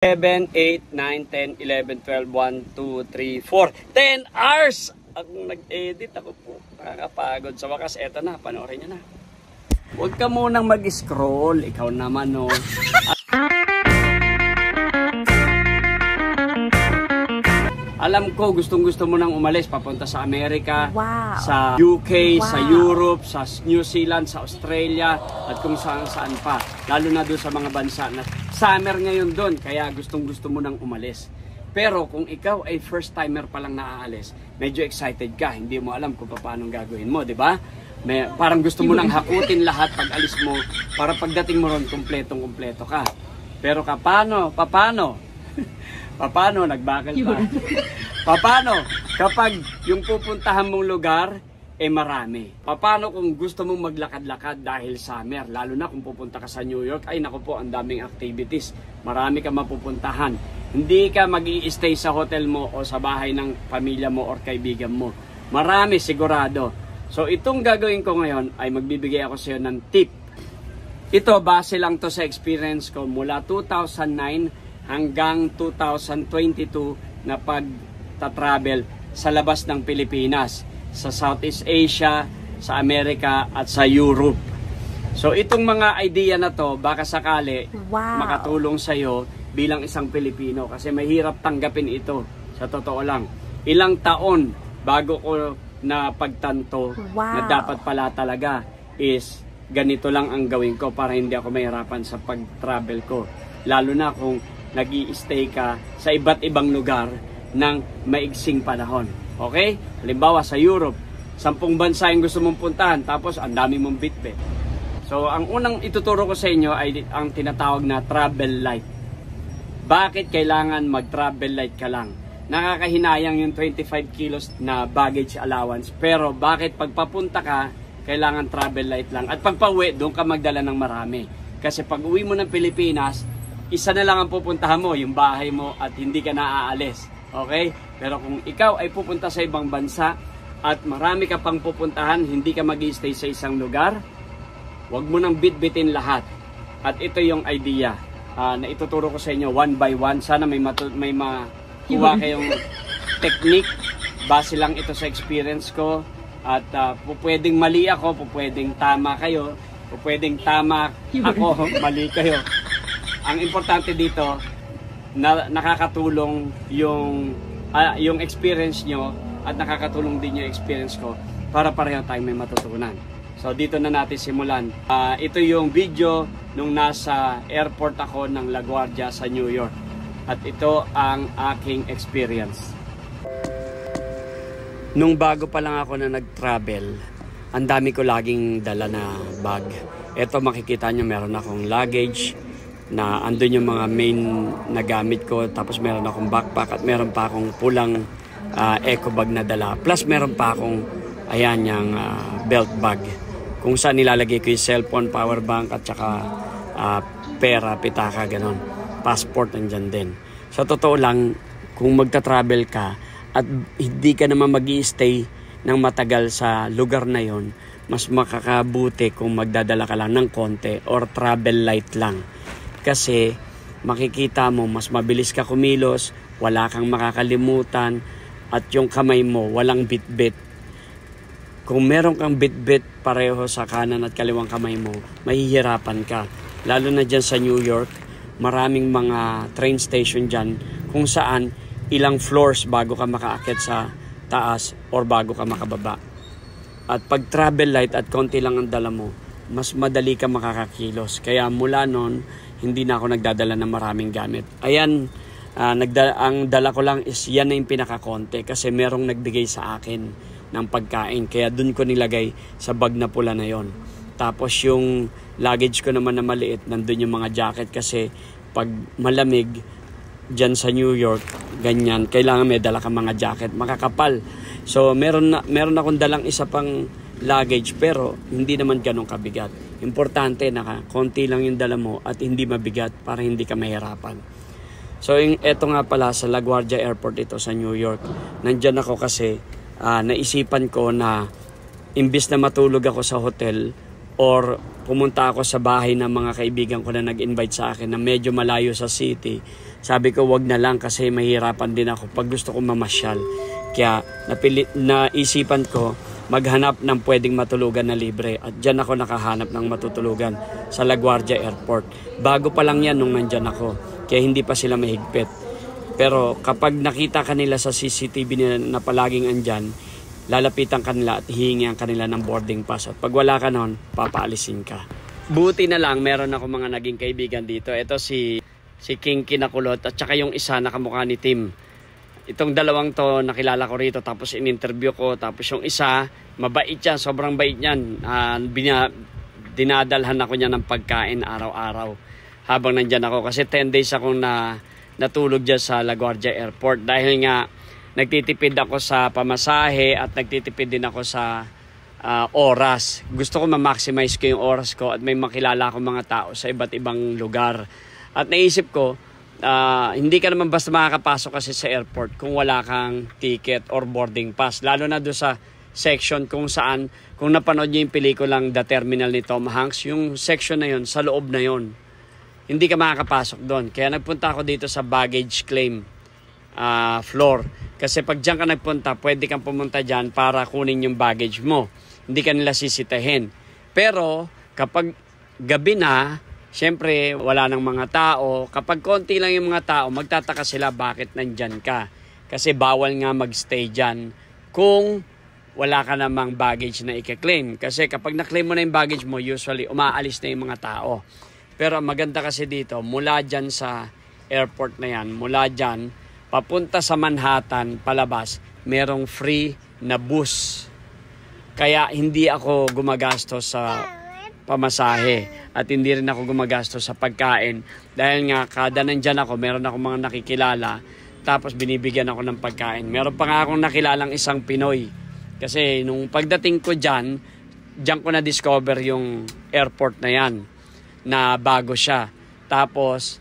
7, 8, 9, 10, 11, 12, 1, 2, 3, 4, 10 hours! Ang nag-edit ako po. Nakakapagod. Sa wakas, eto na. Panoorin nyo na. Huwag ka munang mag-scroll. Ikaw naman, no? Alam ko, gustong-gusto mo nang umalis. Papunta sa Amerika, sa UK, sa Europe, sa New Zealand, sa Australia, at kung saan-saan pa. Lalo na doon sa mga bansa na summer ngayon doon, kaya gustong-gusto mo nang umalis. Pero kung ikaw ay first timer pa lang naaalis, medyo excited ka, hindi mo alam kung paano gagawin mo, di ba? Parang gusto mo nang hakutin lahat pag alis mo, para pagdating mo ron, kumpletong-kumpleto ka. Pero paano? Paano? Nagbakal pa. Paano? Kapag yung pupuntahan mong lugar, marami. Paano kung gusto mong maglakad-lakad dahil summer, lalo na kung pupunta ka sa New York, ay naku po, ang daming activities. Marami ka mapupuntahan. Hindi ka mag-i-stay sa hotel mo o sa bahay ng pamilya mo o kaibigan mo. Marami sigurado. So itong gagawin ko ngayon ay magbibigay ako sa iyo ng tip. Ito, base lang to sa experience ko mula 2009 hanggang 2022 na pagta-travel sa labas ng Pilipinas, sa Southeast Asia, sa Amerika at sa Europe. So itong mga idea na to baka sakali makatulong sa iyo bilang isang Pilipino kasi mahirap tanggapin ito sa totoo lang. Ilang taon bago ko na pagtanto na dapat pala talaga is ganito lang ang gawin ko para hindi ako mahirapan sa pag-travel ko. Lalo na kung nag-i-stay ka sa iba't ibang lugar ng maigsing panahon. Okay? Halimbawa sa Europe, 10 bansa yung gusto mong puntahan, tapos ang dami mong bitbit. So, ang unang ituturo ko sa inyo ay ang tinatawag na travel light. Bakit kailangan mag-travel light ka lang? Nakakahinayang yung 25 kilos na baggage allowance. Pero bakit pagpapunta ka, kailangan travel light lang? At pagpa-uwi, doon ka magdala ng marami. Kasi pag uwi mo ng Pilipinas, isa na lang ang pupuntahan mo, yung bahay mo, at hindi ka naaalis. Okay? Pero kung ikaw ay pupunta sa ibang bansa at marami ka pang pupuntahan, hindi ka mag-i-stay sa isang lugar, huwag mo nang bitbitin lahat. At ito yung idea na ituturo ko sa inyo one by one. Sana may makuha kayong technique. Base lang ito sa experience ko. At pwedeng mali ako, pwedeng tama kayo, pwedeng tama ako, mali kayo. Ang importante dito, na nakakatulong yung experience nyo at nakakatulong din yung experience ko para pareho tayong may matutunan. So dito na natin simulan. Ito yung video nung nasa airport ako ng LaGuardia sa New York. At ito ang aking experience. Nung bago pa lang ako na nag-travel, ang dami ko laging dala na bag. Ito makikita nyo, meron akong luggage na andun yung mga main na gamit ko, tapos meron akong backpack at meron pa akong pulang eco bag na dala, plus meron pa akong ayan yung belt bag kung saan nilalagay ko yung cellphone, power bank at saka pera, pitaka, ganon, passport nandyan din. Sa totoo lang, kung magta-travel ka at hindi ka naman mag-i-stay ng matagal sa lugar na yon, mas makakabuti kung magdadala ka lang ng konti or travel light lang. Kasi makikita mo mas mabilis ka kumilos, wala kang makakalimutan, at yung kamay mo walang bitbit. Kung meron kang bitbit pareho sa kanan at kaliwang kamay mo, mahihirapan ka. Lalo na dyan sa New York, maraming mga train station dyan kung saan ilang floors bago ka makaakyat sa taas or bago ka makababa. At pag travel light at konti lang ang dala mo, mas madali ka makakakilos. Kaya mula noon, hindi na ako nagdadala ng maraming gamit. Ayan, ang dala ko lang is yan na yung pinakakonte kasi merong nagbigay sa akin ng pagkain. Kaya dun ko nilagay sa bag na pula na yon. Tapos yung luggage ko naman na maliit, nandun yung mga jacket kasi pag malamig dyan sa New York, ganyan, kailangan may dala ka mga jacket, makakapal. So meron akong dalang isa pang luggage pero hindi naman ganun kabigat. Importante na konti lang yung dala mo at hindi mabigat para hindi ka mahirapan. So eto nga pala sa LaGuardia Airport ito sa New York. Nandyan ako kasi naisipan ko na imbis na matulog ako sa hotel or pumunta ako sa bahay ng mga kaibigan ko na nag-invite sa akin na medyo malayo sa city, sabi ko wag na lang kasi mahirapan din ako pag gusto kong mamasyal. Kaya naisipan ko maghanap ng pwedeng matulugan na libre. At dyan ako nakahanap ng matutulugan sa LaGuardia Airport. Bago pa lang yan nung nandyan ako. Kaya hindi pa sila mahigpit. Pero kapag nakita kanila sa CCTV na palaging andyan, lalapitan kanila at hihingi ang kanila ng boarding pass. At pag wala ka nun, papaalisin ka. Buti na lang, meron ako mga naging kaibigan dito. Ito si King Kinakulot at saka yung isa na kamukha ni Tim. Itong dalawang to nakilala ko rito tapos in-interview ko. Tapos yung isa, mabait yan, sobrang bait yan. Dinadalhan ako niya ng pagkain araw-araw habang nandyan ako. Kasi 10 days akong natulog dyan sa LaGuardia Airport. Dahil nga nagtitipid ako sa pamasahe at nagtitipid din ako sa oras. Gusto ko ma-maximize ko yung oras ko at may makilala akong mga tao sa iba't ibang lugar. At naisip ko, hindi ka naman basta makakapasok kasi sa airport kung wala kang ticket or boarding pass. Lalo na doon sa section kung saan, kung napanood niyo yung pelikulang The Terminal ni Tom Hanks, yung section na yun, sa loob na yun. Hindi ka makakapasok doon. Kaya nagpunta ako dito sa baggage claim floor. Kasi pag dyan ka nagpunta, pwede kang pumunta dyan para kunin yung baggage mo. Hindi ka nila sisitahin. Pero kapag gabi na, siyempre, wala nang mga tao. Kapag konti lang yung mga tao, magtataka sila bakit nandyan ka. Kasi bawal nga magstay dyan kung wala ka namang baggage na i-claim. Kasi kapag na-claim mo na yung baggage mo, usually umaalis na yung mga tao. Pero maganda kasi dito, mula dyan sa airport na yan, mula dyan, papunta sa Manhattan, palabas, merong free na bus. Kaya hindi ako gumagastos sa pamasahe. At hindi rin ako gumagastos sa pagkain. Dahil nga, kada nandyan ako, meron ako mga nakikilala. Tapos binibigyan ako ng pagkain. Meron pa nga akong nakilalang isang Pinoy. Kasi nung pagdating ko dyan ko na-discover yung airport na yan. Na bago siya. Tapos,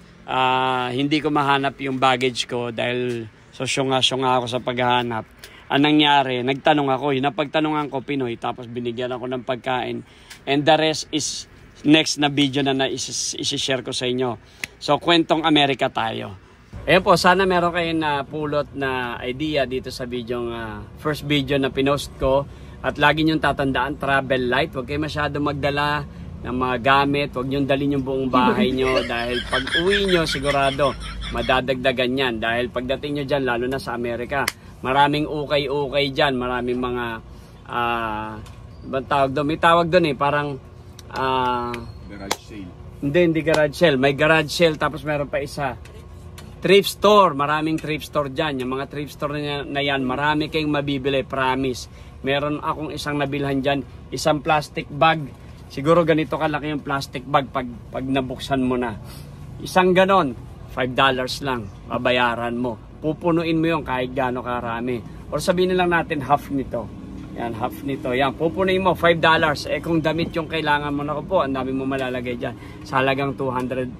hindi ko mahanap yung baggage ko dahil syunga ako sa paghahanap. Ang nangyari, nagtanong ako. Yung napagtanungan ko, Pinoy. Tapos binigyan ako ng pagkain. And the rest is next na video na isi-share ko sa inyo. So, kwentong Amerika tayo. Ayan po, sana meron kayong napulot na idea dito sa video, first video na pinost ko. At lagi niyong tatandaan, travel light. Huwag kayo masyado magdala ng mga gamit. Huwag niyong dalhin yung buong bahay niyo. Dahil pag uwi niyo, sigurado, madadagdagan yan. Dahil pagdating niyo dyan, lalo na sa Amerika, maraming ukay-ukay dyan. Maraming mga, may tawag doon parang, garage sale. Hindi garage sale. May garage sale tapos meron pa isa. Thrift store. Maraming thrift store dyan. Yung mga thrift store na yan, marami kayong mabibili. Promise. Meron akong isang nabilhan dyan. Isang plastic bag. Siguro ganito kalaki yung plastic bag pag nabuksan mo na. Isang ganon. $5 lang. Babayaran mo. Pupunuin mo yung kahit gaano karami. Or sabihin na lang natin half nito. Yan, half nito. Yan, pupunin mo, $5. Kung damit yung kailangan mo, naku po, ang dami mo malalagay dyan. Sa halagang 250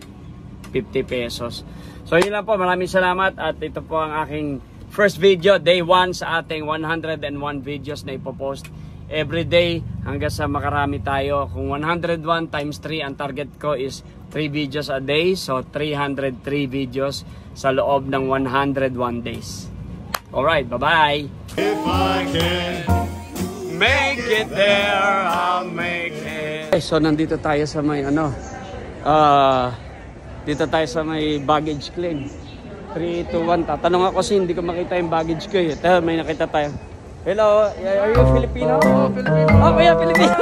pesos. So, yun lang po. Maraming salamat. At ito po ang aking first video, day 1 sa ating 101 videos na ipopost every day hanggang sa makarami tayo. Kung 101 times 3, ang target ko is 3 videos a day. So, 303 videos sa loob ng 101 days. Alright, bye-bye! If I can make it there, I'll make it. Okay, so nandito tayo sa may dito tayo sa may baggage claim. 3, 2, 1. Tatanong ako kasi hindi ko makita yung baggage ko eh. Ito, may nakita tayo. Hello, are you Filipino? Oo, Filipino. Oh, kuya, Filipino.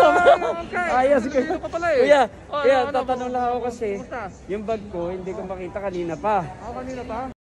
Okay. Ayos, kuya. Filipino ka pala eh. Kuya, tatanong lang ako kasi yung bag ko hindi ko makita kanina pa. Kanina pa?